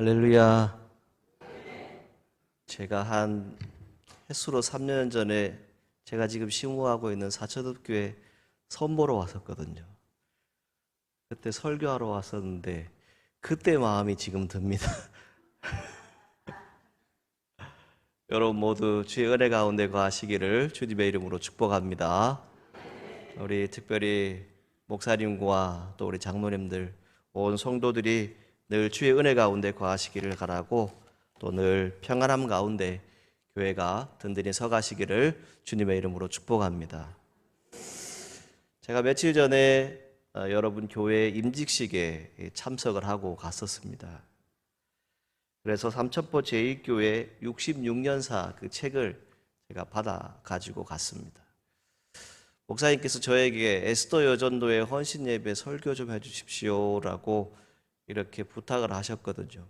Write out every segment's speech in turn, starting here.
할렐루야. 제가 한 햇수로 3년 전에 제가 지금 심우하고 있는 사천읍교회 선보러 왔었거든요. 그때 설교하러 왔었는데 그때 마음이 지금 듭니다. 여러분 모두 주의 은혜 가운데 거하시기를 주님의 이름으로 축복합니다. 우리 특별히 목사님과 또 우리 장로님들, 온 성도들이 늘 주의 은혜 가운데 거하시기를 바라고 또 늘 평안함 가운데 교회가 든든히 서가시기를 주님의 이름으로 축복합니다. 제가 며칠 전에 여러분 교회 임직식에 참석을 하고 갔었습니다. 그래서 삼천포 제1교회 66년사 그 책을 제가 받아 가지고 갔습니다. 목사님께서 저에게 에스더 여전도의 헌신 예배 설교 좀 해주십시오라고 이렇게 부탁을 하셨거든요.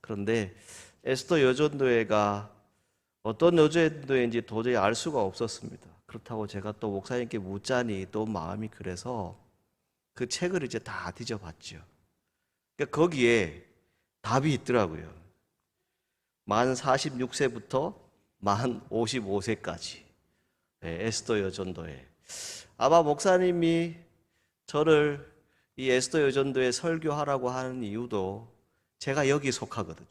그런데 에스더 여전도회가 어떤 여전도회인지 도저히 알 수가 없었습니다. 그렇다고 제가 또 목사님께 묻자니 또 마음이 그래서 그 책을 이제 다 뒤져봤죠. 그러니까 거기에 답이 있더라고요. 만 46세부터 만 55세까지 에스더 여전도회. 아마 목사님이 저를 이 에스더 여전도회 설교하라고 하는 이유도 제가 여기 속하거든요.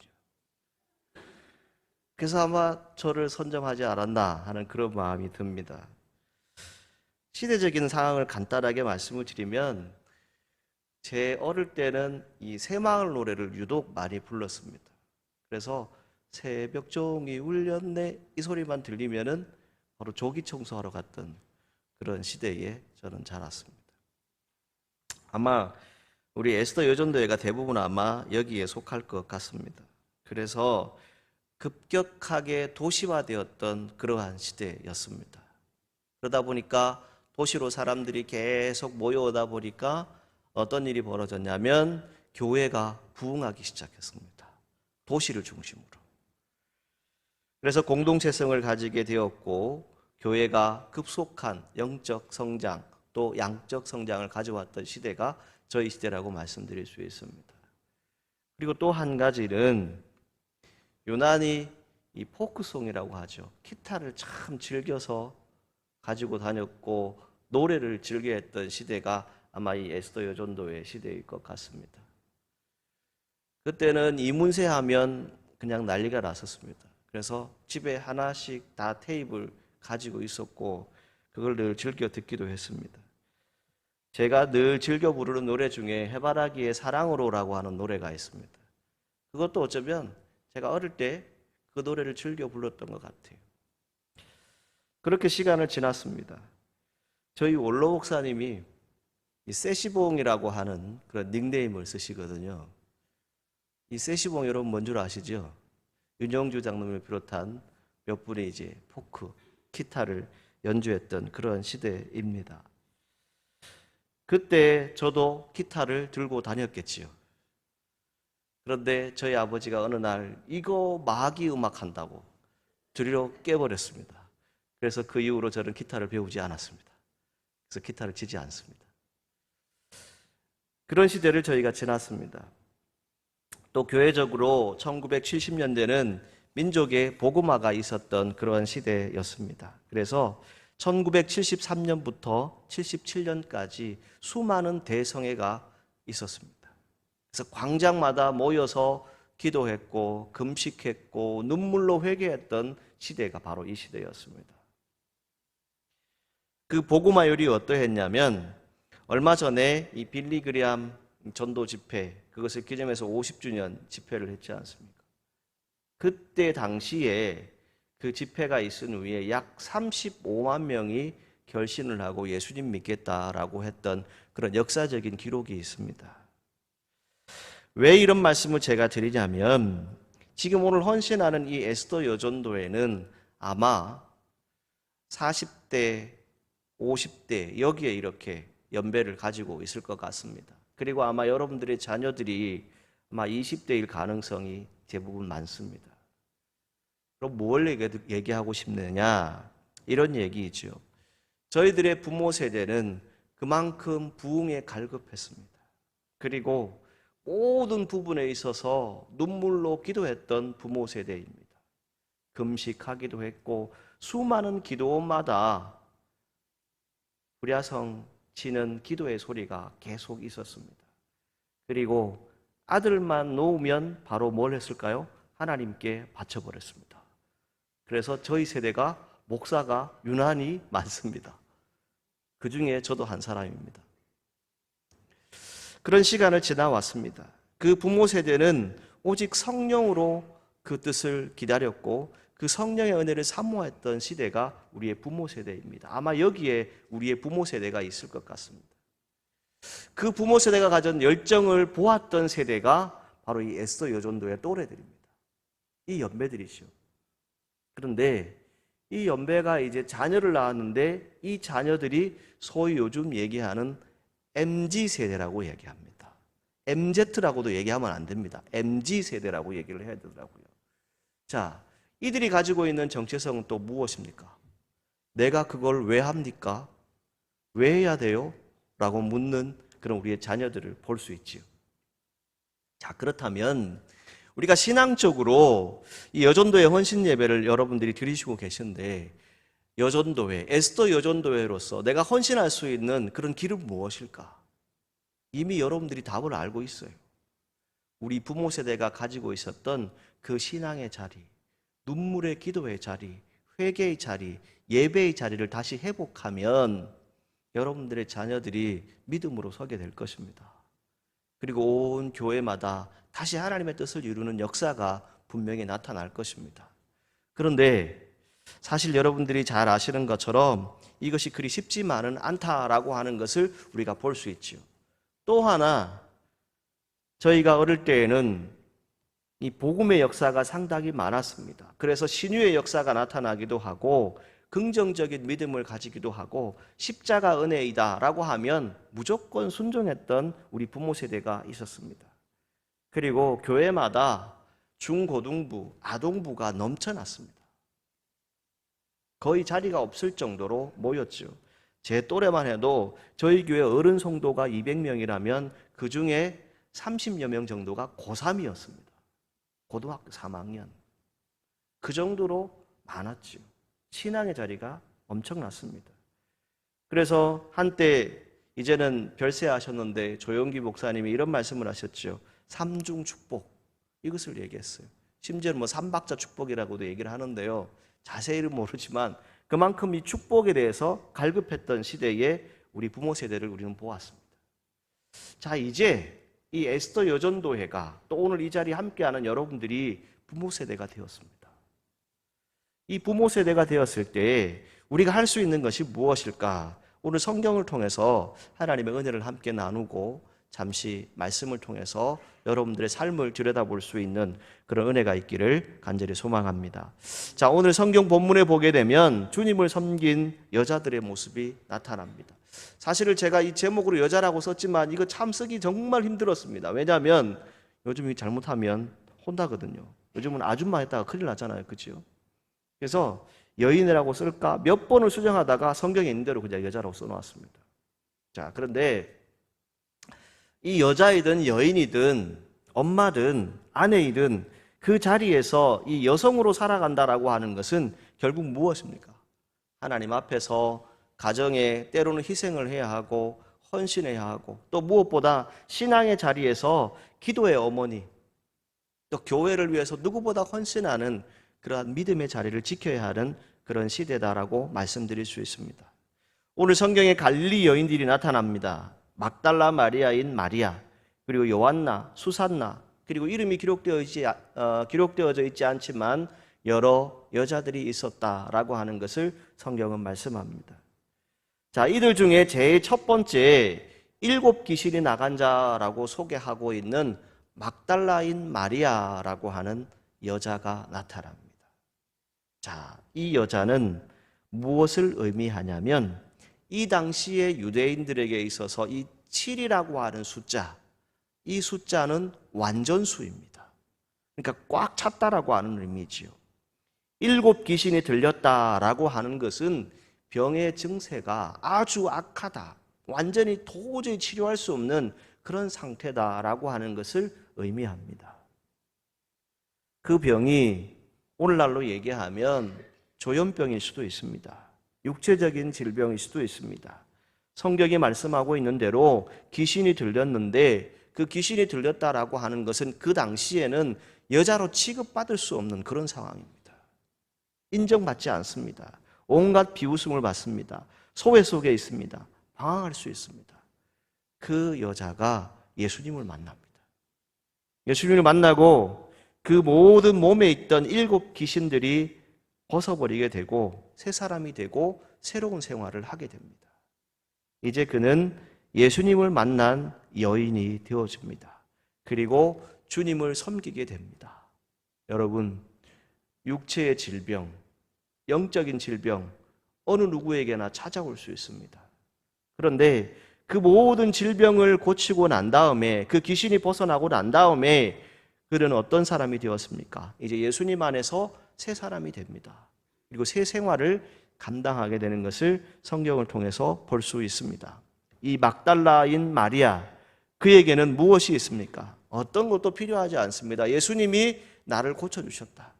그래서 아마 저를 선점하지 않았나 하는 그런 마음이 듭니다. 시대적인 상황을 간단하게 말씀을 드리면 제 어릴 때는 이 새마을 노래를 유독 많이 불렀습니다. 그래서 새벽 종이 울렸네 이 소리만 들리면은 바로 조기 청소하러 갔던 그런 시대에 저는 자랐습니다. 아마 우리 에스더 여전도회가 대부분 아마 여기에 속할 것 같습니다. 그래서 급격하게 도시화되었던 그러한 시대였습니다. 그러다 보니까 도시로 사람들이 계속 모여오다 보니까 어떤 일이 벌어졌냐면 교회가 부흥하기 시작했습니다. 도시를 중심으로. 그래서 공동체성을 가지게 되었고 교회가 급속한 영적 성장 또 양적 성장을 가져왔던 시대가 저희 시대라고 말씀드릴 수 있습니다. 그리고 또 한 가지는 유난히 이 포크송이라고 하죠. 기타를 참 즐겨서 가지고 다녔고 노래를 즐겨했던 시대가 아마 이 에스더 여전도의 시대일 것 같습니다. 그때는 이문세 하면 그냥 난리가 났었습니다. 그래서 집에 하나씩 다 테이블 가지고 있었고 그걸 늘 즐겨 듣기도 했습니다. 제가 늘 즐겨 부르는 노래 중에 해바라기의 사랑으로라고 하는 노래가 있습니다. 그것도 어쩌면 제가 어릴 때 그 노래를 즐겨 불렀던 것 같아요. 그렇게 시간을 지났습니다. 저희 원로 목사님이 이 세시봉이라고 하는 그런 닉네임을 쓰시거든요. 이 세시봉 여러분 뭔 줄 아시죠? 윤영주 장로님을 비롯한 몇 분이 이제 포크, 기타를 연주했던 그런 시대입니다. 그때 저도 기타를 들고 다녔겠지요. 그런데 저희 아버지가 어느 날 이거 마귀 음악 한다고 들여 깨버렸습니다. 그래서 그 이후로 저는 기타를 배우지 않았습니다. 그래서 기타를 치지 않습니다. 그런 시대를 저희가 지났습니다. 또 교회적으로 1970년대는 민족의 복음화가 있었던 그런 시대였습니다. 그래서 1973년부터 77년까지 수많은 대성회가 있었습니다. 그래서 광장마다 모여서 기도했고 금식했고 눈물로 회개했던 시대가 바로 이 시대였습니다. 그 복음화율이 어떠했냐면 얼마 전에 이 빌리 그레함 전도 집회 그것을 기념해서 50주년 집회를 했지 않습니까? 그때 당시에 그 집회가 있은 후에 약 35만 명이 결신을 하고 예수님 믿겠다라고 했던 그런 역사적인 기록이 있습니다. 왜 이런 말씀을 제가 드리냐면 지금 오늘 헌신하는 이 에스더 여전도회는 아마 40대, 50대 여기에 이렇게 연배를 가지고 있을 것 같습니다. 그리고 아마 여러분들의 자녀들이 아마 20대일 가능성이 대부분 많습니다. 그럼 뭘 얘기하고 싶느냐? 이런 얘기이죠. 저희들의 부모 세대는 그만큼 부흥에 갈급했습니다. 그리고 모든 부분에 있어서 눈물로 기도했던 부모 세대입니다. 금식하기도 했고 수많은 기도마다 불야성 치는 기도의 소리가 계속 있었습니다. 그리고 아들만 놓으면 바로 뭘 했을까요? 하나님께 바쳐버렸습니다. 그래서 저희 세대가 목사가 유난히 많습니다. 그 중에 저도 한 사람입니다. 그런 시간을 지나왔습니다. 그 부모 세대는 오직 성령으로 그 뜻을 기다렸고 그 성령의 은혜를 사모했던 시대가 우리의 부모 세대입니다. 아마 여기에 우리의 부모 세대가 있을 것 같습니다. 그 부모 세대가 가진 열정을 보았던 세대가 바로 이 에스더 여전도의 또래들입니다. 이 연배들이죠. 그런데 이 연배가 이제 자녀를 낳았는데 이 자녀들이 소위 요즘 얘기하는 MZ세대라고 얘기합니다. MZ라고도 얘기하면 안 됩니다. MZ세대라고 얘기를 해야 되더라고요. 자, 이들이 가지고 있는 정체성은 또 무엇입니까? 내가 그걸 왜 합니까? 왜 해야 돼요? 라고 묻는 그런 우리의 자녀들을 볼 수 있지요. 자, 그렇다면 우리가 신앙적으로 이 여전도회 헌신 예배를 여러분들이 드리시고 계신데 여전도회, 에스더 여전도회로서 내가 헌신할 수 있는 그런 길은 무엇일까? 이미 여러분들이 답을 알고 있어요. 우리 부모 세대가 가지고 있었던 그 신앙의 자리, 눈물의 기도의 자리, 회개의 자리, 예배의 자리를 다시 회복하면 여러분들의 자녀들이 믿음으로 서게 될 것입니다. 그리고 온 교회마다 다시 하나님의 뜻을 이루는 역사가 분명히 나타날 것입니다. 그런데 사실 여러분들이 잘 아시는 것처럼 이것이 그리 쉽지만은 않다라고 하는 것을 우리가 볼 수 있죠. 또 하나, 저희가 어릴 때에는 이 복음의 역사가 상당히 많았습니다. 그래서 신유의 역사가 나타나기도 하고 긍정적인 믿음을 가지기도 하고 십자가 은혜이다 라고 하면 무조건 순종했던 우리 부모 세대가 있었습니다. 그리고 교회마다 중고등부, 아동부가 넘쳐났습니다. 거의 자리가 없을 정도로 모였죠. 제 또래만 해도 저희 교회 어른 성도가 200명이라면 그 중에 30여 명 정도가 고3이었습니다. 고등학교 3학년. 그 정도로 많았죠. 신앙의 자리가 엄청났습니다. 그래서 한때 이제는 별세하셨는데 조영기 목사님이 이런 말씀을 하셨죠. 삼중 축복, 이것을 얘기했어요. 심지어는 삼박자 축복이라고도 얘기를 하는데요. 자세히는 모르지만 그만큼 이 축복에 대해서 갈급했던 시대에 우리 부모 세대를 우리는 보았습니다. 자, 이제 이 에스더 여전도회가 또 오늘 이 자리에 함께하는 여러분들이 부모 세대가 되었습니다. 이 부모 세대가 되었을 때 우리가 할 수 있는 것이 무엇일까? 오늘 성경을 통해서 하나님의 은혜를 함께 나누고 잠시 말씀을 통해서 여러분들의 삶을 들여다볼 수 있는 그런 은혜가 있기를 간절히 소망합니다. 자, 오늘 성경 본문에 보게 되면 주님을 섬긴 여자들의 모습이 나타납니다. 사실은 제가 이 제목으로 여자라고 썼지만 이거 참 쓰기 정말 힘들었습니다. 왜냐하면 요즘 잘못하면 혼나거든요. 요즘은 아줌마 했다가 큰일 나잖아요. 그렇죠? 그래서 여인이라고 쓸까 몇 번을 수정하다가 성경에 있는 대로 그냥 여자라고 써놓았습니다. 자, 그런데 이 여자이든 여인이든 엄마든 아내이든 그 자리에서 이 여성으로 살아간다라고 하는 것은 결국 무엇입니까? 하나님 앞에서 가정에 때로는 희생을 해야 하고 헌신해야 하고 또 무엇보다 신앙의 자리에서 기도의 어머니 또 교회를 위해서 누구보다 헌신하는 그러한 믿음의 자리를 지켜야 하는 그런 시대다라고 말씀드릴 수 있습니다. 오늘 성경에 갈릴리 여인들이 나타납니다. 막달라 마리아인 마리아, 그리고 요한나, 수산나, 그리고 이름이 기록되어져 있지 않지만 여러 여자들이 있었다라고 하는 것을 성경은 말씀합니다. 자, 이들 중에 제일 첫 번째 7 귀신이 나간 자라고 소개하고 있는 막달라인 마리아라고 하는 여자가 나타납니다. 자, 이 여자는 무엇을 의미하냐면 이 당시의 유대인들에게 있어서 이 7이라고 하는 숫자, 이 숫자는 완전수입니다. 그러니까 꽉 찼다라고 하는 의미지요. 7 귀신이 들렸다라고 하는 것은 병의 증세가 아주 악하다, 완전히 도저히 치료할 수 없는 그런 상태다라고 하는 것을 의미합니다. 그 병이 오늘날로 얘기하면 조현병일 수도 있습니다. 육체적인 질병일 수도 있습니다. 성경이 말씀하고 있는 대로 귀신이 들렸는데 그 귀신이 들렸다라고 하는 것은 그 당시에는 여자로 취급받을 수 없는 그런 상황입니다. 인정받지 않습니다. 온갖 비웃음을 받습니다. 소외 속에 있습니다. 방황할 수 있습니다. 그 여자가 예수님을 만납니다. 예수님을 만나고 그 모든 몸에 있던 7 귀신들이 벗어버리게 되고 새 사람이 되고 새로운 생활을 하게 됩니다. 이제 그는 예수님을 만난 여인이 되어집니다. 그리고 주님을 섬기게 됩니다. 여러분, 육체의 질병, 영적인 질병 어느 누구에게나 찾아올 수 있습니다. 그런데 그 모든 질병을 고치고 난 다음에 그 귀신이 벗어나고 난 다음에 그는 어떤 사람이 되었습니까? 이제 예수님 안에서 새 사람이 됩니다. 그리고 새 생활을 감당하게 되는 것을 성경을 통해서 볼 수 있습니다. 이 막달라인 마리아, 그에게는 무엇이 있습니까? 어떤 것도 필요하지 않습니다. 예수님이 나를 고쳐주셨다.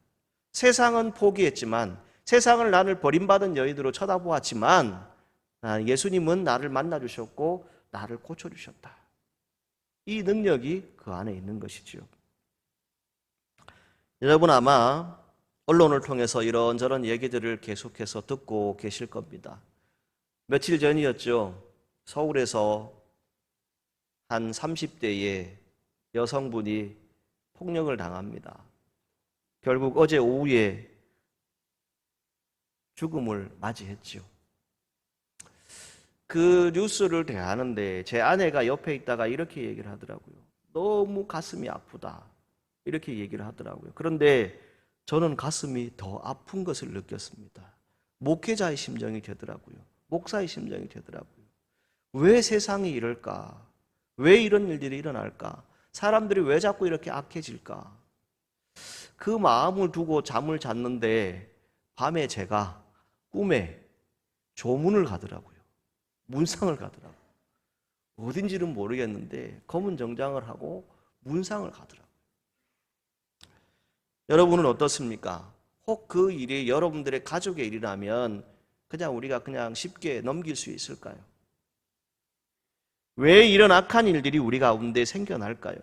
세상은 포기했지만, 세상을 나를 버림받은 여인으로 쳐다보았지만 예수님은 나를 만나주셨고 나를 고쳐주셨다. 이 능력이 그 안에 있는 것이죠. 여러분 아마 언론을 통해서 이런저런 얘기들을 계속해서 듣고 계실 겁니다. 며칠 전이었죠. 서울에서 한 30대의 여성분이 폭력을 당합니다. 결국 어제 오후에 죽음을 맞이했죠. 그 뉴스를 대하는데 제 아내가 옆에 있다가 이렇게 얘기를 하더라고요. 너무 가슴이 아프다. 이렇게 얘기를 하더라고요. 그런데 저는 가슴이 더 아픈 것을 느꼈습니다. 목회자의 심정이 되더라고요. 목사의 심정이 되더라고요. 왜 세상이 이럴까? 왜 이런 일들이 일어날까? 사람들이 왜 자꾸 이렇게 악해질까? 그 마음을 두고 잠을 잤는데 밤에 제가 꿈에 조문을 가더라고요. 문상을 가더라고요. 어딘지는 모르겠는데 검은 정장을 하고 문상을 가더라고요. 여러분은 어떻습니까? 혹 그 일이 여러분들의 가족의 일이라면 그냥 우리가 그냥 쉽게 넘길 수 있을까요? 왜 이런 악한 일들이 우리 가운데 생겨날까요?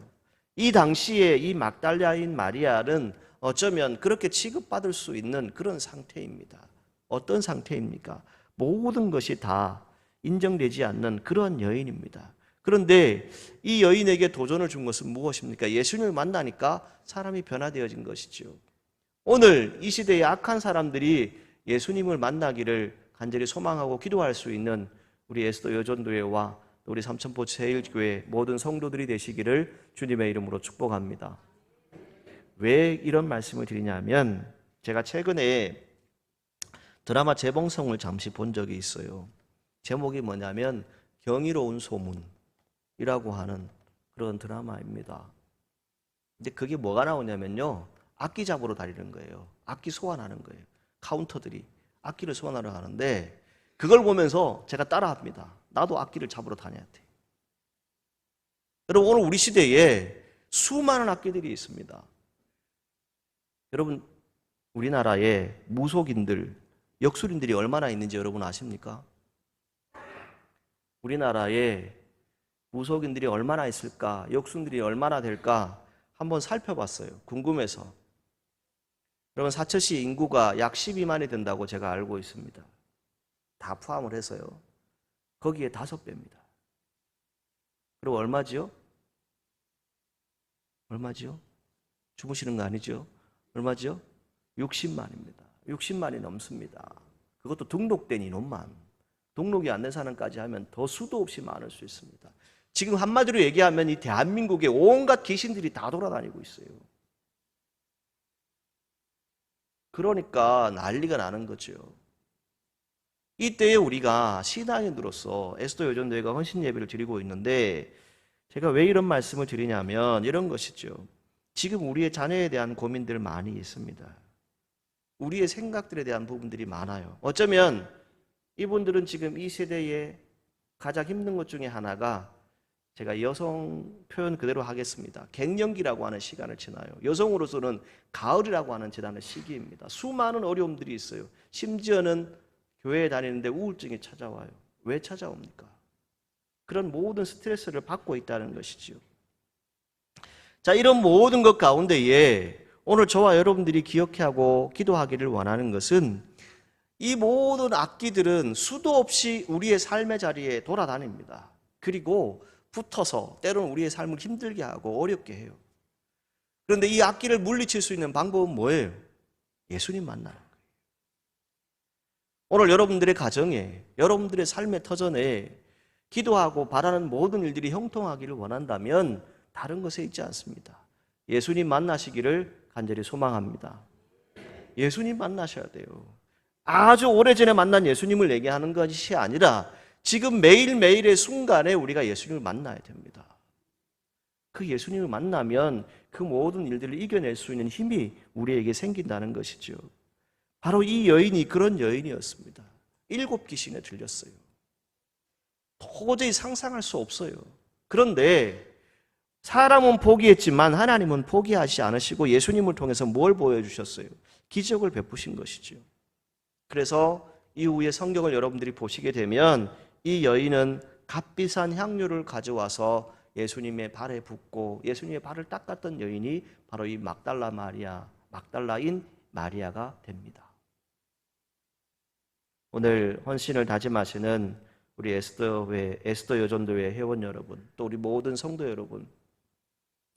이 당시에 이 막달라인 마리아는 어쩌면 그렇게 취급받을 수 있는 그런 상태입니다. 어떤 상태입니까? 모든 것이 다 인정되지 않는 그런 여인입니다. 그런데 이 여인에게 도전을 준 것은 무엇입니까? 예수님을 만나니까 사람이 변화되어진 것이죠. 오늘 이 시대의 악한 사람들이 예수님을 만나기를 간절히 소망하고 기도할 수 있는 우리 에스더 여전도회와 우리 삼천포 제1교회 모든 성도들이 되시기를 주님의 이름으로 축복합니다. 왜 이런 말씀을 드리냐면 제가 최근에 드라마 재봉성을 잠시 본 적이 있어요. 제목이 뭐냐면 경이로운 소문이라고 하는 그런 드라마입니다. 근데 그게 뭐가 나오냐면요, 악기 잡으러 다니는 거예요. 악기 소환하는 거예요. 카운터들이 악기를 소환하러 가는데 그걸 보면서 제가 따라합니다. 나도 악기를 잡으러 다녀야 돼. 여러분, 오늘 우리 시대에 수많은 악기들이 있습니다. 여러분, 우리나라에 무속인들, 역술인들이 얼마나 있는지 여러분 아십니까? 우리나라에 무속인들이 얼마나 있을까, 역술인들이 얼마나 될까 한번 살펴봤어요. 궁금해서. 여러분, 사천시 인구가 약 12만이 된다고 제가 알고 있습니다. 다 포함을 해서요. 거기에 5배입니다. 그리고 얼마지요? 얼마지요? 주무시는 거 아니죠? 얼마죠? 60만입니다. 60만이 넘습니다. 그것도 등록된 인원만. 등록이 안 된 사람까지 하면 더 수도 없이 많을 수 있습니다. 지금 한마디로 얘기하면 이 대한민국에 온갖 귀신들이 다 돌아다니고 있어요. 그러니까 난리가 나는 거죠. 이때에 우리가 신앙인으로서 에스더 여전도회가 헌신 예배를 드리고 있는데 제가 왜 이런 말씀을 드리냐면 이런 것이죠. 지금 우리의 자녀에 대한 고민들 많이 있습니다. 우리의 생각들에 대한 부분들이 많아요. 어쩌면 이분들은 지금 이 세대에 가장 힘든 것 중에 하나가 제가 여성 표현 그대로 하겠습니다. 갱년기라고 하는 시간을 지나요. 여성으로서는 가을이라고 하는 지나는 시기입니다. 수많은 어려움들이 있어요. 심지어는 교회에 다니는데 우울증이 찾아와요. 왜 찾아옵니까? 그런 모든 스트레스를 받고 있다는 것이지요. 자, 이런 모든 것 가운데에 오늘 저와 여러분들이 기억하고 기도하기를 원하는 것은 이 모든 악기들은 수도 없이 우리의 삶의 자리에 돌아다닙니다. 그리고 붙어서 때로는 우리의 삶을 힘들게 하고 어렵게 해요. 그런데 이 악기를 물리칠 수 있는 방법은 뭐예요? 예수님 만나는 거예요. 오늘 여러분들의 가정에, 여러분들의 삶의 터전에 기도하고 바라는 모든 일들이 형통하기를 원한다면 다른 것에 있지 않습니다. 예수님 만나시기를 간절히 소망합니다. 예수님 만나셔야 돼요. 아주 오래전에 만난 예수님을 얘기하는 것이 아니라 지금 매일매일의 순간에 우리가 예수님을 만나야 됩니다. 그 예수님을 만나면 그 모든 일들을 이겨낼 수 있는 힘이 우리에게 생긴다는 것이죠. 바로 이 여인이 그런 여인이었습니다. 7 귀신에 들렸어요. 도저히 상상할 수 없어요. 그런데 사람은 포기했지만 하나님은 포기하지 않으시고 예수님을 통해서 뭘 보여주셨어요? 기적을 베푸신 것이죠. 그래서 이후에 성경을 여러분들이 보시게 되면 이 여인은 값비싼 향유를 가져와서 예수님의 발에 붓고 예수님의 발을 닦았던 여인이 바로 이 막달라인 마리아가 됩니다. 오늘 헌신을 다짐하시는 우리 에스더 여전도회 회원 여러분, 또 우리 모든 성도 여러분,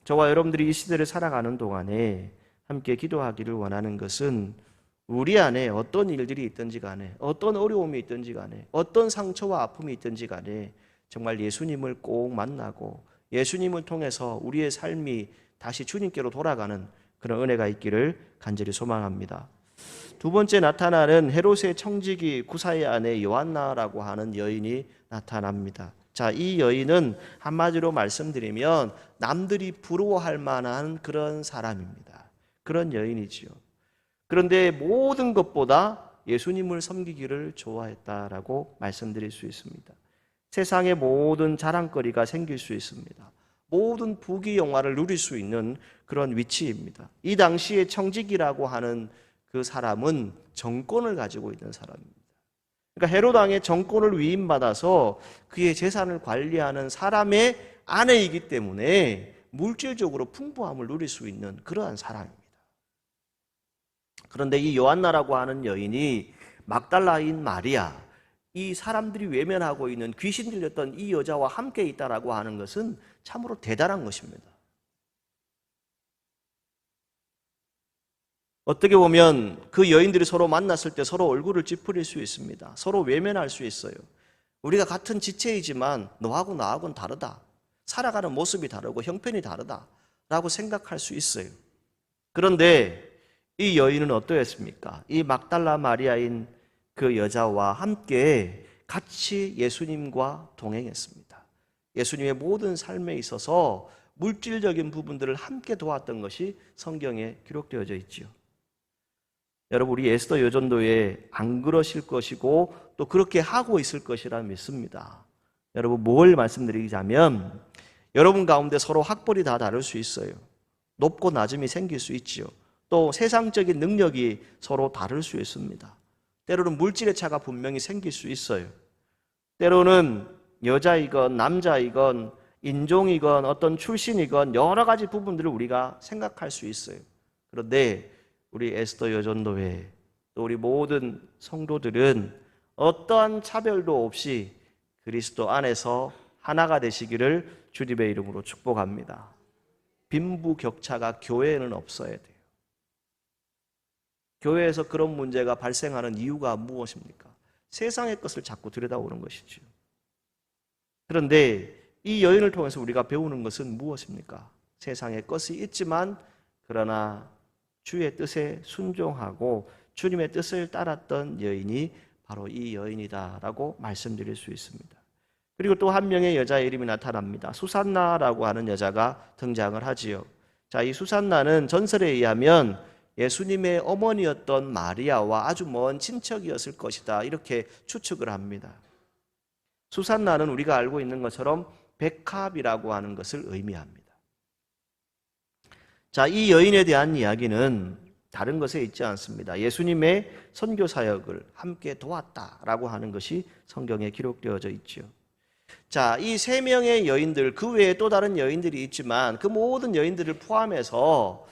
저와 여러분들이 이 시대를 살아가는 동안에 함께 기도하기를 원하는 것은 우리 안에 어떤 일들이 있든지 간에, 어떤 어려움이 있든지 간에, 어떤 상처와 아픔이 있든지 간에 정말 예수님을 꼭 만나고 예수님을 통해서 우리의 삶이 다시 주님께로 돌아가는 그런 은혜가 있기를 간절히 소망합니다. 두 번째 나타나는 헤롯의 청지기 구사의 아내 요한나라고 하는 여인이 나타납니다. 자, 이 여인은 한마디로 말씀드리면 남들이 부러워할 만한 그런 사람입니다. 그런 여인이지요. 그런데 모든 것보다 예수님을 섬기기를 좋아했다라고 말씀드릴 수 있습니다. 세상의 모든 자랑거리가 생길 수 있습니다. 모든 부귀 영화를 누릴 수 있는 그런 위치입니다. 이 당시에 청지기라고 하는 그 사람은 정권을 가지고 있는 사람입니다. 그러니까 헤롯 왕의 정권을 위임받아서 그의 재산을 관리하는 사람의 아내이기 때문에 물질적으로 풍부함을 누릴 수 있는 그러한 사람입니다. 그런데 이 요한나라고 하는 여인이 막달라인 마리아, 이 사람들이 외면하고 있는 귀신 들렸던 이 여자와 함께 있다라고 하는 것은 참으로 대단한 것입니다. 어떻게 보면 그 여인들이 서로 만났을 때 서로 얼굴을 찌푸릴 수 있습니다. 서로 외면할 수 있어요. 우리가 같은 지체이지만 너하고 나하고는 다르다. 살아가는 모습이 다르고 형편이 다르다라고 생각할 수 있어요. 그런데 이 여인은 어떠했습니까? 이 막달라 마리아인 그 여자와 함께 같이 예수님과 동행했습니다. 예수님의 모든 삶에 있어서 물질적인 부분들을 함께 도왔던 것이 성경에 기록되어져 있지요. 여러분, 우리 에스더 여전도에 안 그러실 것이고 또 그렇게 하고 있을 것이라 믿습니다. 여러분, 뭘 말씀드리자면 여러분 가운데 서로 학벌이 다 다를 수 있어요. 높고 낮음이 생길 수 있지요. 또 세상적인 능력이 서로 다를 수 있습니다. 때로는 물질의 차가 분명히 생길 수 있어요. 때로는 여자이건 남자이건 인종이건 어떤 출신이건 여러 가지 부분들을 우리가 생각할 수 있어요. 그런데 우리 에스더 여전도회 또 우리 모든 성도들은 어떠한 차별도 없이 그리스도 안에서 하나가 되시기를 주님의 이름으로 축복합니다. 빈부격차가 교회에는 없어야 돼요. 교회에서 그런 문제가 발생하는 이유가 무엇입니까? 세상의 것을 자꾸 들여다보는 것이죠. 그런데 이 여인을 통해서 우리가 배우는 것은 무엇입니까? 세상의 것이 있지만 그러나 주의 뜻에 순종하고 주님의 뜻을 따랐던 여인이 바로 이 여인이다라고 말씀드릴 수 있습니다. 그리고 또 한 명의 여자의 이름이 나타납니다. 수산나라고 하는 여자가 등장을 하지요. 자, 이 수산나는 전설에 의하면 예수님의 어머니였던 마리아와 아주 먼 친척이었을 것이다, 이렇게 추측을 합니다. 수산나는 우리가 알고 있는 것처럼 백합이라고 하는 것을 의미합니다. 자, 이 여인에 대한 이야기는 다른 것에 있지 않습니다. 예수님의 선교 사역을 함께 도왔다라고 하는 것이 성경에 기록되어져 있죠. 자, 이 세 명의 여인들, 그 외에 또 다른 여인들이 있지만 그 모든 여인들을 포함해서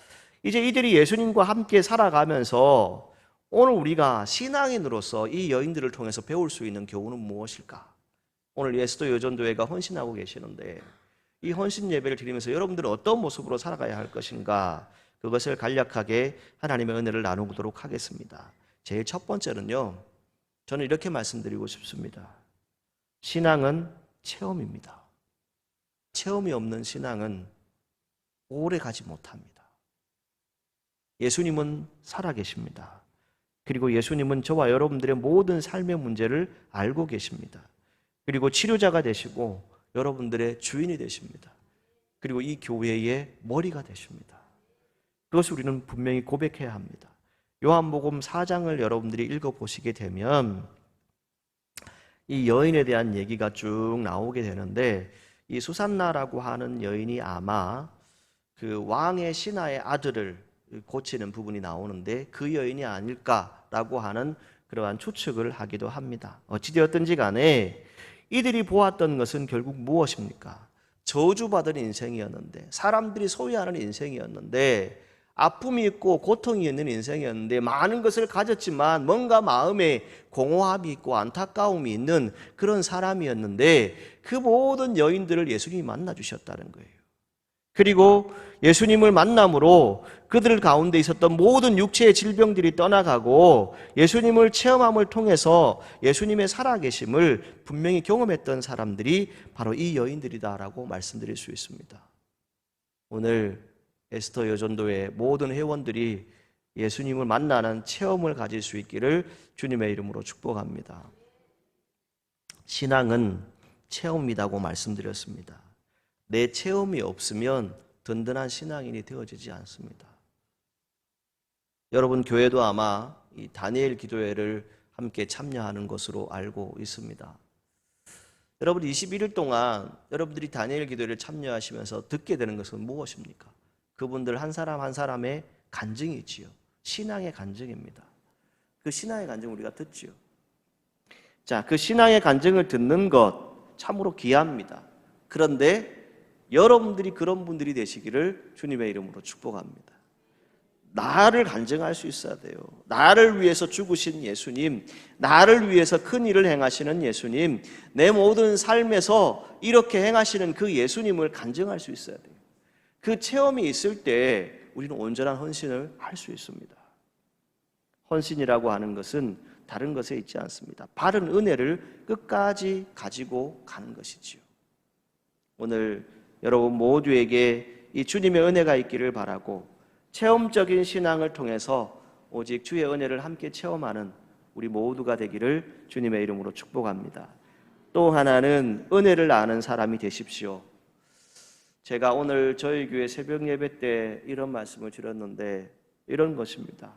이제 이들이 예수님과 함께 살아가면서 오늘 우리가 신앙인으로서 이 여인들을 통해서 배울 수 있는 교훈은 무엇일까? 오늘 예수도 여전도회가 헌신하고 계시는데 이 헌신 예배를 드리면서 여러분들은 어떤 모습으로 살아가야 할 것인가? 그것을 간략하게 하나님의 은혜를 나누도록 하겠습니다. 제일 첫 번째는요, 저는 이렇게 말씀드리고 싶습니다. 신앙은 체험입니다. 체험이 없는 신앙은 오래 가지 못합니다. 예수님은 살아계십니다. 그리고 예수님은 저와 여러분들의 모든 삶의 문제를 알고 계십니다. 그리고 치료자가 되시고 여러분들의 주인이 되십니다. 그리고 이 교회의 머리가 되십니다. 그것을 우리는 분명히 고백해야 합니다. 요한복음 4장을 여러분들이 읽어보시게 되면 이 여인에 대한 얘기가 쭉 나오게 되는데 이 수산나라고 하는 여인이 아마 그 왕의 신하의 아들을 고치는 부분이 나오는데 그 여인이 아닐까라고 하는 그러한 추측을 하기도 합니다. 어찌되었든지 간에 이들이 보았던 것은 결국 무엇입니까? 저주받은 인생이었는데, 사람들이 소유하는 인생이었는데, 아픔이 있고 고통이 있는 인생이었는데, 많은 것을 가졌지만 뭔가 마음에 공허함이 있고 안타까움이 있는 그런 사람이었는데 그 모든 여인들을 예수님이 만나주셨다는 거예요. 그리고 예수님을 만남으로 그들 가운데 있었던 모든 육체의 질병들이 떠나가고 예수님을 체험함을 통해서 예수님의 살아계심을 분명히 경험했던 사람들이 바로 이 여인들이다라고 말씀드릴 수 있습니다. 오늘 에스더 여전도의 모든 회원들이 예수님을 만나는 체험을 가질 수 있기를 주님의 이름으로 축복합니다. 신앙은 체험이라고 말씀드렸습니다. 내 체험이 없으면 든든한 신앙인이 되어지지 않습니다. 여러분 교회도 아마 이 다니엘 기도회를 함께 참여하는 것으로 알고 있습니다. 여러분 21일 동안 여러분들이 다니엘 기도회를 참여하시면서 듣게 되는 것은 무엇입니까? 그분들 한 사람 한 사람의 간증이 있지요. 신앙의 간증입니다. 그 신앙의 간증 우리가 듣지요. 자, 그 신앙의 간증을 듣는 것 참으로 귀합니다. 그런데 여러분들이 그런 분들이 되시기를 주님의 이름으로 축복합니다. 나를 간증할 수 있어야 돼요. 나를 위해서 죽으신 예수님, 나를 위해서 큰 일을 행하시는 예수님, 내 모든 삶에서 이렇게 행하시는 그 예수님을 간증할 수 있어야 돼요. 그 체험이 있을 때 우리는 온전한 헌신을 할 수 있습니다. 헌신이라고 하는 것은 다른 것에 있지 않습니다. 바른 은혜를 끝까지 가지고 가는 것이지요. 오늘 여러분 모두에게 이 주님의 은혜가 있기를 바라고 체험적인 신앙을 통해서 오직 주의 은혜를 함께 체험하는 우리 모두가 되기를 주님의 이름으로 축복합니다. 또 하나는 은혜를 아는 사람이 되십시오. 제가 오늘 저희 교회 새벽 예배 때 이런 말씀을 드렸는데 이런 것입니다.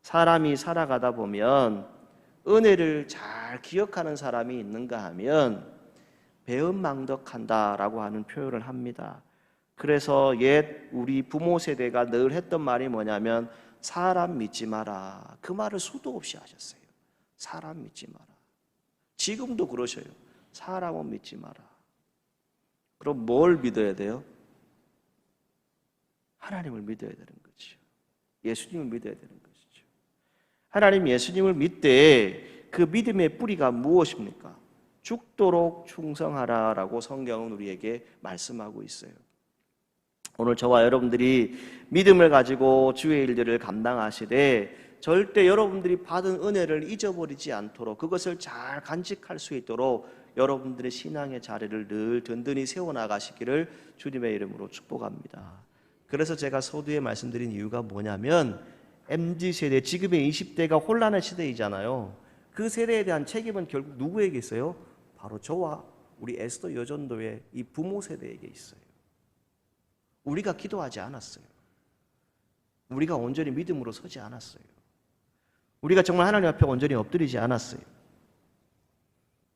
사람이 살아가다 보면 은혜를 잘 기억하는 사람이 있는가 하면 배은망덕한다라고 하는 표현을 합니다. 그래서 옛 우리 부모 세대가 늘 했던 말이 뭐냐면 사람 믿지 마라. 그 말을 수도 없이 하셨어요. 사람 믿지 마라. 지금도 그러셔요. 사람은 믿지 마라. 그럼 뭘 믿어야 돼요? 하나님을 믿어야 되는 거죠. 예수님을 믿어야 되는 것이죠. 하나님 예수님을 믿되 그 믿음의 뿌리가 무엇입니까? 죽도록 충성하라라고 성경은 우리에게 말씀하고 있어요. 오늘 저와 여러분들이 믿음을 가지고 주의 일들을 감당하시되 절대 여러분들이 받은 은혜를 잊어버리지 않도록 그것을 잘 간직할 수 있도록 여러분들의 신앙의 자리를 늘 든든히 세워나가시기를 주님의 이름으로 축복합니다. 그래서 제가 서두에 말씀드린 이유가 뭐냐면 MZ세대, 지금의 20대가 혼란의 시대이잖아요. 그 세대에 대한 책임은 결국 누구에게 있어요? 바로 저와 우리 에스더 여전도의 이 부모 세대에게 있어요. 우리가 기도하지 않았어요. 우리가 온전히 믿음으로 서지 않았어요. 우리가 정말 하나님 앞에 온전히 엎드리지 않았어요.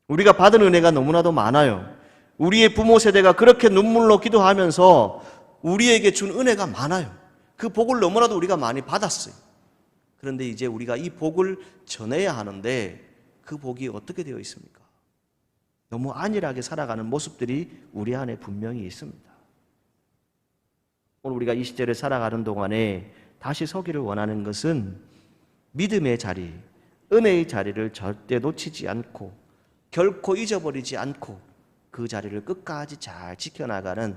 우리가 받은 은혜가 너무나도 많아요. 우리의 부모 세대가 그렇게 눈물로 기도하면서 우리에게 준 은혜가 많아요. 그 복을 너무나도 우리가 많이 받았어요. 그런데 이제 우리가 이 복을 전해야 하는데 그 복이 어떻게 되어 있습니까? 너무 안일하게 살아가는 모습들이 우리 안에 분명히 있습니다. 오늘 우리가 이 시대를 살아가는 동안에 다시 서기를 원하는 것은 믿음의 자리, 은혜의 자리를 절대 놓치지 않고 결코 잊어버리지 않고 그 자리를 끝까지 잘 지켜나가는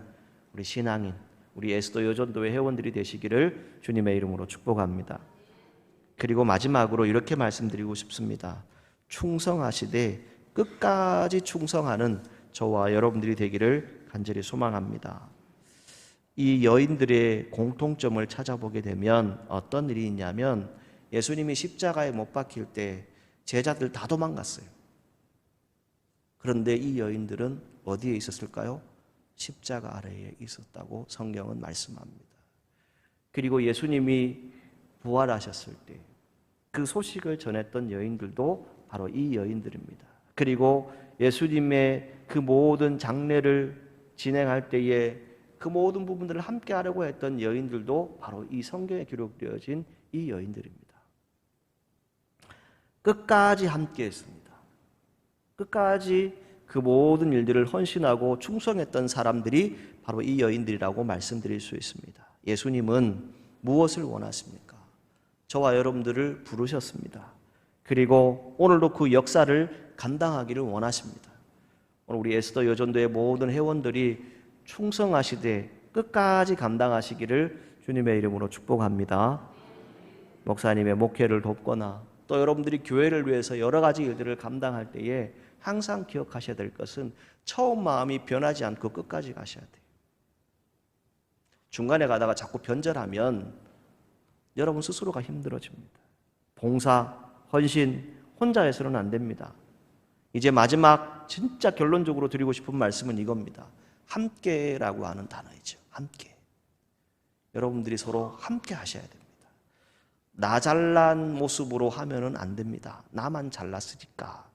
우리 신앙인, 우리 에스더 여전도의 회원들이 되시기를 주님의 이름으로 축복합니다. 그리고 마지막으로 이렇게 말씀드리고 싶습니다. 충성하시되 끝까지 충성하는 저와 여러분들이 되기를 간절히 소망합니다. 이 여인들의 공통점을 찾아보게 되면 어떤 일이 있냐면 예수님이 십자가에 못 박힐 때 제자들 다 도망갔어요. 그런데 이 여인들은 어디에 있었을까요? 십자가 아래에 있었다고 성경은 말씀합니다. 그리고 예수님이 부활하셨을 때 그 소식을 전했던 여인들도 바로 이 여인들입니다. 그리고 예수님의 그 모든 장례를 진행할 때에 그 모든 부분들을 함께 하려고 했던 여인들도 바로 이 성경에 기록되어진 이 여인들입니다. 끝까지 함께 했습니다. 끝까지 그 모든 일들을 헌신하고 충성했던 사람들이 바로 이 여인들이라고 말씀드릴 수 있습니다. 예수님은 무엇을 원하십니까? 저와 여러분들을 부르셨습니다. 그리고 오늘도 그 역사를 감당하기를 원하십니다. 오늘 우리 에스더 여전도의 모든 회원들이 충성하시되 끝까지 감당하시기를 주님의 이름으로 축복합니다. 목사님의 목회를 돕거나 또 여러분들이 교회를 위해서 여러 가지 일들을 감당할 때에 항상 기억하셔야 될 것은 처음 마음이 변하지 않고 끝까지 가셔야 돼요. 중간에 가다가 자꾸 변절하면 여러분 스스로가 힘들어집니다. 봉사, 헌신 혼자 해서는 안 됩니다. 이제 마지막 진짜 결론적으로 드리고 싶은 말씀은 이겁니다. 함께라고 하는 단어이죠. 함께. 여러분들이 서로 함께 하셔야 됩니다. 나 잘난 모습으로 하면은 안 됩니다. 나만 잘났으니까.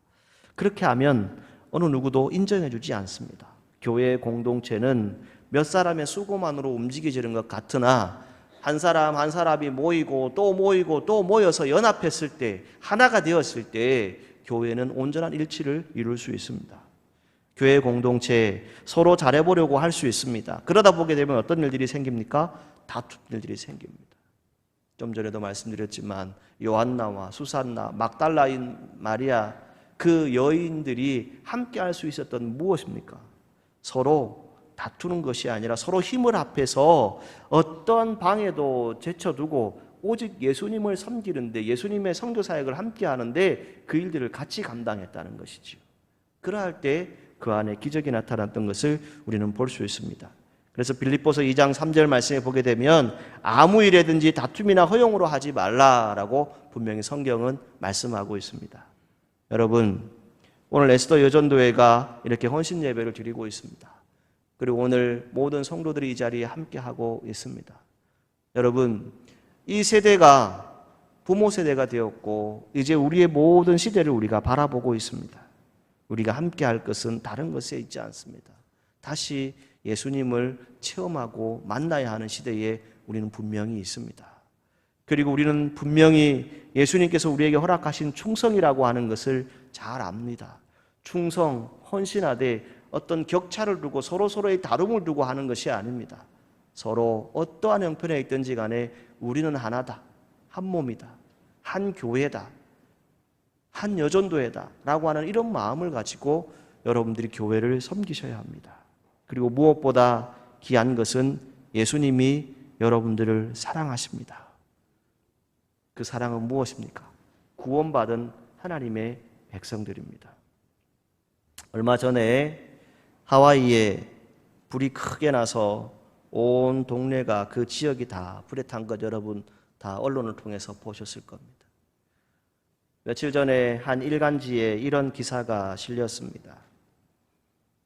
그렇게 하면 어느 누구도 인정해 주지 않습니다. 교회 공동체는 몇 사람의 수고만으로 움직이지는 것 같으나 한 사람 한 사람이 모이고 또 모여서 연합했을 때 하나가 되었을 때 교회는 온전한 일치를 이룰 수 있습니다. 교회 공동체 서로 잘해보려고 할 수 있습니다. 그러다 보게 되면 어떤 일들이 생깁니까? 다툼 일들이 생깁니다. 좀 전에도 말씀드렸지만 요한나와 수산나, 막달라인 마리아 그 여인들이 함께 할 수 있었던 무엇입니까? 서로 다투는 것이 아니라 서로 힘을 합해서 어떤 방해도 제쳐두고 오직 예수님을 섬기는데 예수님의 선교 사역을 함께 하는데 그 일들을 같이 감당했다는 것이지요. 그러할 때 그 안에 기적이 나타났던 것을 우리는 볼 수 있습니다. 그래서 빌립보서 2장 3절 말씀에 보게 되면 아무 일에든지 다툼이나 허용으로 하지 말라라고 분명히 성경은 말씀하고 있습니다. 여러분, 오늘 에스더 여전도회가 이렇게 헌신 예배를 드리고 있습니다. 그리고 오늘 모든 성도들이 이 자리에 함께하고 있습니다. 여러분, 이 세대가 부모 세대가 되었고 이제 우리의 모든 시대를 우리가 바라보고 있습니다. 우리가 함께할 것은 다른 것에 있지 않습니다. 다시 예수님을 체험하고 만나야 하는 시대에 우리는 분명히 있습니다. 그리고 우리는 분명히 예수님께서 우리에게 허락하신 충성이라고 하는 것을 잘 압니다. 충성, 헌신하되 어떤 격차를 두고 서로서로의 다름을 두고 하는 것이 아닙니다. 서로 어떠한 형편에 있든지 간에 우리는 하나다, 한 몸이다, 한 교회다, 한 여전도회다 라고 하는 이런 마음을 가지고 여러분들이 교회를 섬기셔야 합니다. 그리고 무엇보다 귀한 것은 예수님이 여러분들을 사랑하십니다. 그 사랑은 무엇입니까? 구원받은 하나님의 백성들입니다. 얼마 전에 하와이에 불이 크게 나서 온 동네가 그 지역이 다 불에 탄 것 여러분 다 언론을 통해서 보셨을 겁니다. 며칠 전에 한 일간지에 이런 기사가 실렸습니다.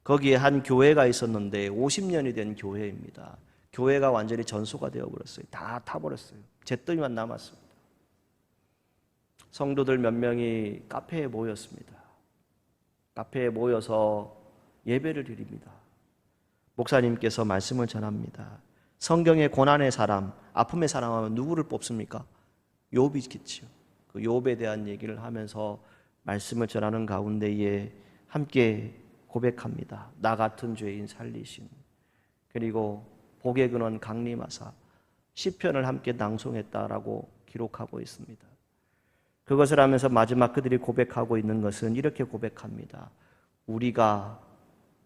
거기에 한 교회가 있었는데 50년이 된 교회입니다. 교회가 완전히 전소가 되어버렸어요. 다 타버렸어요. 잿더미만 남았습니다. 성도들 몇 명이 카페에 모였습니다. 카페에 모여서 예배를 드립니다. 목사님께서 말씀을 전합니다. 성경의 고난의 사람, 아픔의 사람 하면 누구를 뽑습니까? 욥이겠지요. 그 욥에 대한 얘기를 하면서 말씀을 전하는 가운데에 함께 고백합니다. 나 같은 죄인 살리신, 그리고 복의 근원 강림하사 시편을 함께 낭송했다라고 기록하고 있습니다. 그것을 하면서 마지막 그들이 고백하고 있는 것은 이렇게 고백합니다. 우리가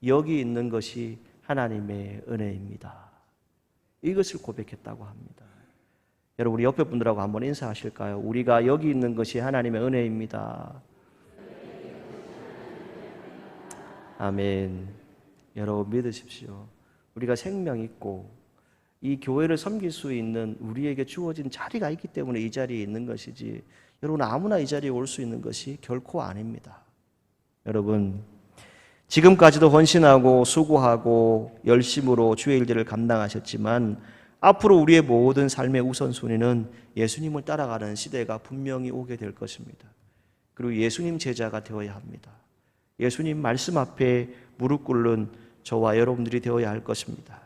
여기 있는 것이 하나님의 은혜입니다. 이것을 고백했다고 합니다. 여러분, 우리 옆에 분들하고 한번 인사하실까요? 우리가 여기 있는 것이 하나님의 은혜입니다. 아멘. 여러분 믿으십시오. 우리가 생명 있고 이 교회를 섬길 수 있는 우리에게 주어진 자리가 있기 때문에 이 자리에 있는 것이지, 여러분 아무나 이 자리에 올 수 있는 것이 결코 아닙니다. 여러분, 지금까지도 헌신하고 수고하고 열심으로 주의 일들을 감당하셨지만 앞으로 우리의 모든 삶의 우선순위는 예수님을 따라가는 시대가 분명히 오게 될 것입니다. 그리고 예수님 제자가 되어야 합니다. 예수님 말씀 앞에 무릎 꿇는 저와 여러분들이 되어야 할 것입니다.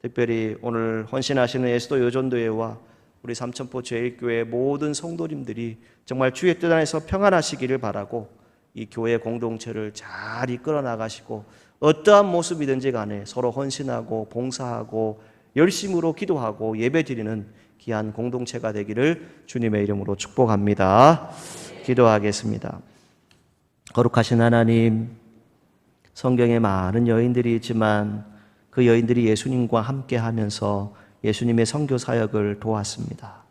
특별히 오늘 헌신하시는 에스더 여전도회와 우리 삼천포 제1교회 모든 성도님들이 정말 주의 뜻 안에서 평안하시기를 바라고, 이 교회 공동체를 잘 이끌어 나가시고 어떠한 모습이든지 간에 서로 헌신하고 봉사하고 열심으로 기도하고 예배드리는 귀한 공동체가 되기를 주님의 이름으로 축복합니다. 기도하겠습니다. 거룩하신 하나님, 성경에 많은 여인들이 있지만 그 여인들이 예수님과 함께 하면서 예수님의 선교 사역을 도왔습니다.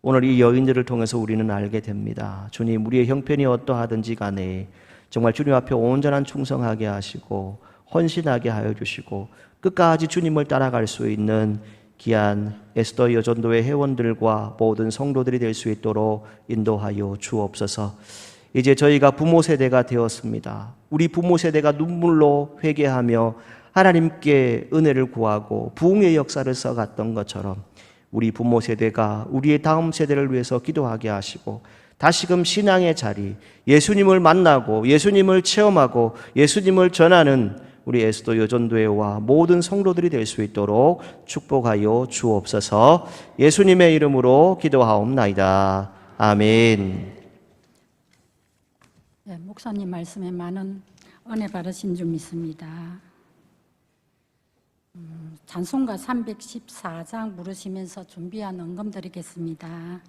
오늘 이 여인들을 통해서 우리는 알게 됩니다. 주님, 우리의 형편이 어떠하든지 간에 정말 주님 앞에 온전한 충성하게 하시고 헌신하게 하여 주시고 끝까지 주님을 따라갈 수 있는 귀한 에스더 여전도회 회원들과 모든 성도들이 될 수 있도록 인도하여 주옵소서. 이제 저희가 부모 세대가 되었습니다. 우리 부모 세대가 눈물로 회개하며 하나님께 은혜를 구하고 부흥의 역사를 써갔던 것처럼 우리 부모 세대가 우리의 다음 세대를 위해서 기도하게 하시고 다시금 신앙의 자리, 예수님을 만나고 예수님을 체험하고 예수님을 전하는 우리 에스더 여전도회와 모든 성도들이 될 수 있도록 축복하여 주옵소서. 예수님의 이름으로 기도하옵나이다. 아멘. 네, 목사님 말씀에 많은 은혜 받으신 줄 믿습니다. 찬송가 314장 부르시면서 준비한 언금 드리겠습니다.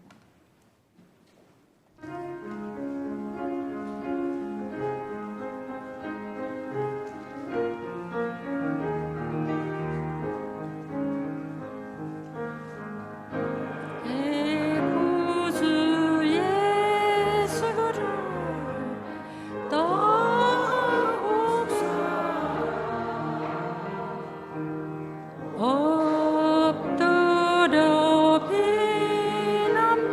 엎드려 비난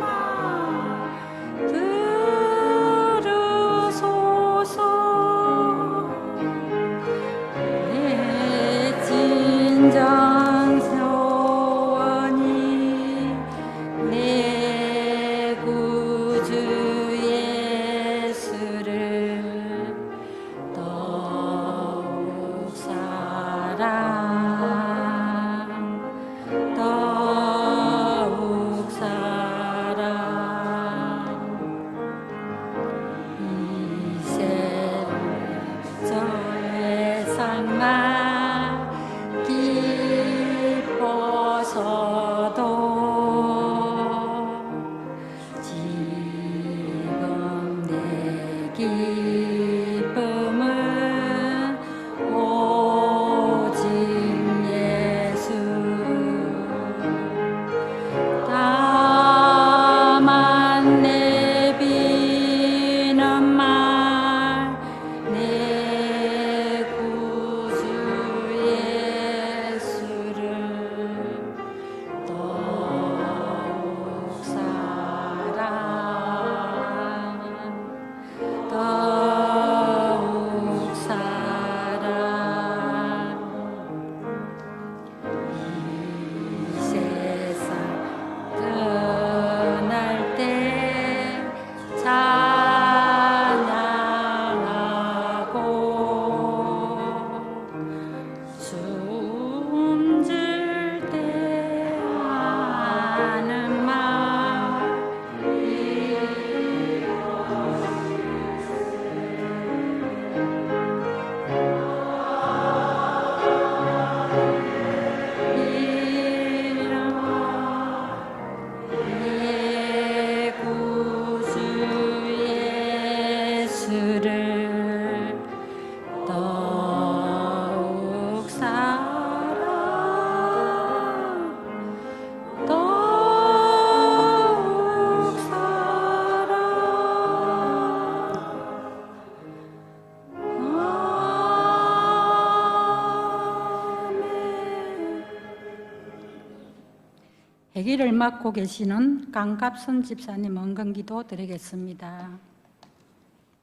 회기를 맡고 계시는 강갑선 집사님 언근기도 드리겠습니다.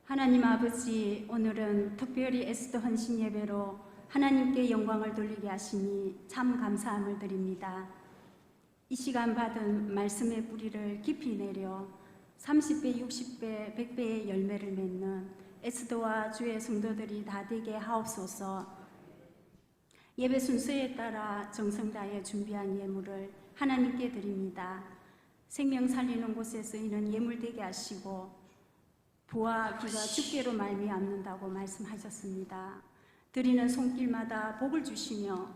하나님 아버지, 오늘은 특별히 에스더 헌신 예배로 하나님께 영광을 돌리게 하시니 참 감사함을 드립니다. 이 시간 받은 말씀의 뿌리를 깊이 내려 30배, 60배, 100배의 열매를 맺는 에스더와 주의 성도들이 다 되게 하옵소서. 예배 순서에 따라 정성 다해 준비한 예물을 하나님께 드립니다. 생명 살리는 곳에 쓰이는 예물 되게 하시고 부와 기가 주께로 말미암는다고 말씀하셨습니다. 드리는 손길마다 복을 주시며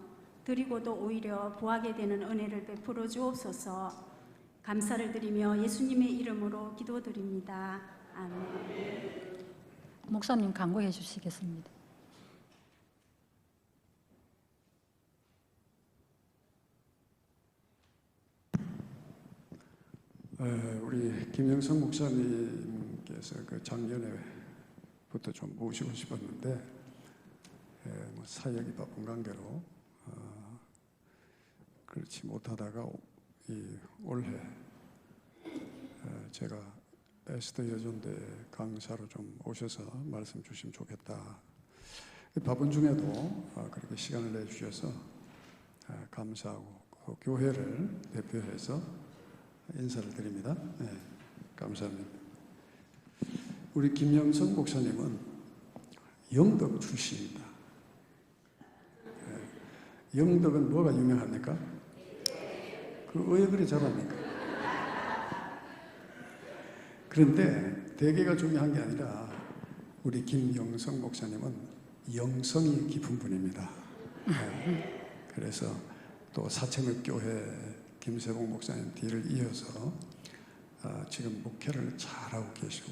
드리고도 오히려 부하게 되는 은혜를 베풀어 주옵소서. 감사를 드리며 예수님의 이름으로 기도드립니다. 아멘. 목사님 간구해 주시겠습니다. 우리 김영성 목사님께서 그 작년에부터 좀 모시고 싶었는데 뭐 사역이 바쁜 관계로 그렇지 못하다가 올해 제가 에스더 여전대 강사로 좀 오셔서 말씀 주시면 좋겠다. 바쁜 중에도 그렇게 시간을 내주셔서 감사하고 그 교회를 대표해서 인사를 드립니다. 네, 감사합니다. 우리 김영성 목사님은 영덕 출신입니다. 영덕은 뭐가 유명합니까? 왜 그리 잘합니까? 그런데 대개가 중요한 게 아니라 우리 김영성 목사님은 영성이 깊은 분입니다. 그래서 또 사천읍교회 김세봉 목사님 뒤를 이어서 지금 목회를 잘하고 계시고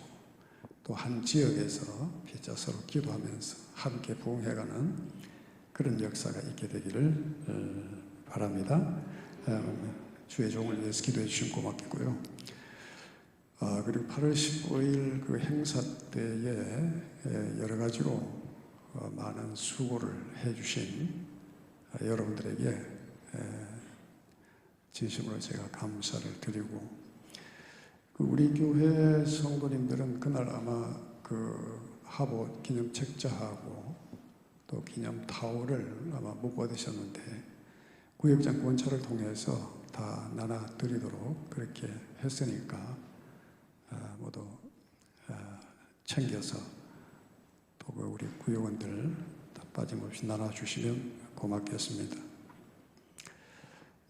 또 한 지역에서 피자서로 기도하면서 함께 부흥해가는 그런 역사가 있게 되기를 바랍니다. 주의 종을 위해서 기도해 주시면 고맙겠고요. 그리고 8월 15일 그 행사 때에 여러 가지로 많은 수고를 해주신 여러분들에게 진심으로 제가 감사를 드리고, 우리 교회 성도님들은 그날 아마 그 하보 기념 책자하고 또 기념 타올을 아마 못 받으셨는데 구역장 권차를 통해서 다 나눠 드리도록 그렇게 했으니까 모두 챙겨서 또 우리 구역원들 다 빠짐없이 나눠주시면 고맙겠습니다.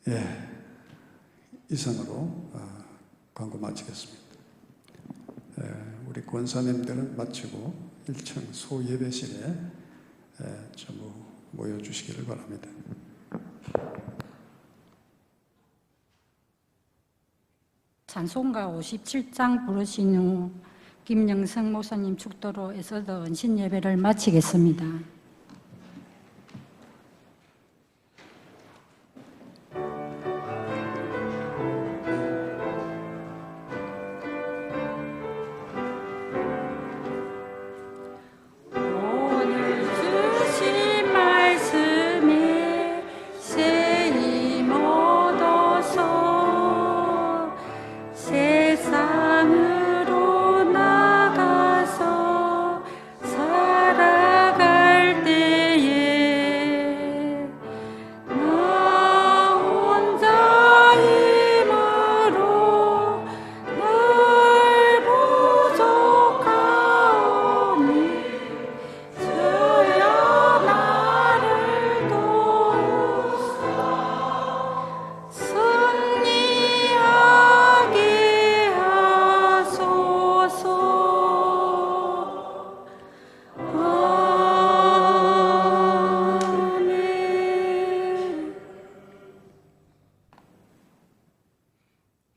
예, 이상으로 광고 마치겠습니다. 우리 권사님들은 마치고 1층 소예배실에 전부 모여주시기를 바랍니다. 찬송가 57장 부르신 후 김영성 목사님 축도로 에스더 헌신 예배를 마치겠습니다.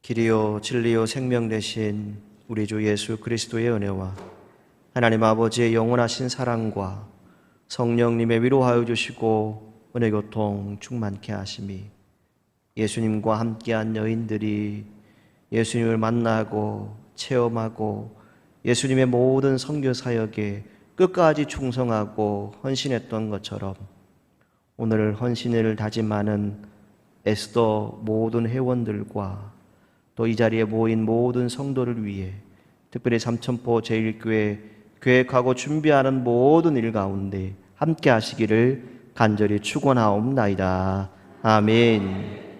길이요 진리요 생명 되신 우리 주 예수 그리스도의 은혜와 하나님 아버지의 영원하신 사랑과 성령님의 위로하여 주시고 은혜 교통 충만케 하심이 예수님과 함께한 여인들이 예수님을 만나고 체험하고 예수님의 모든 선교 사역에 끝까지 충성하고 헌신했던 것처럼 오늘 헌신을 다짐하는 에스더 모든 회원들과 또 이 자리에 모인 모든 성도를 위해 특별히 삼천포 제1교회 계획하고 준비하는 모든 일 가운데 함께 하시기를 간절히 축원하옵나이다. 아멘.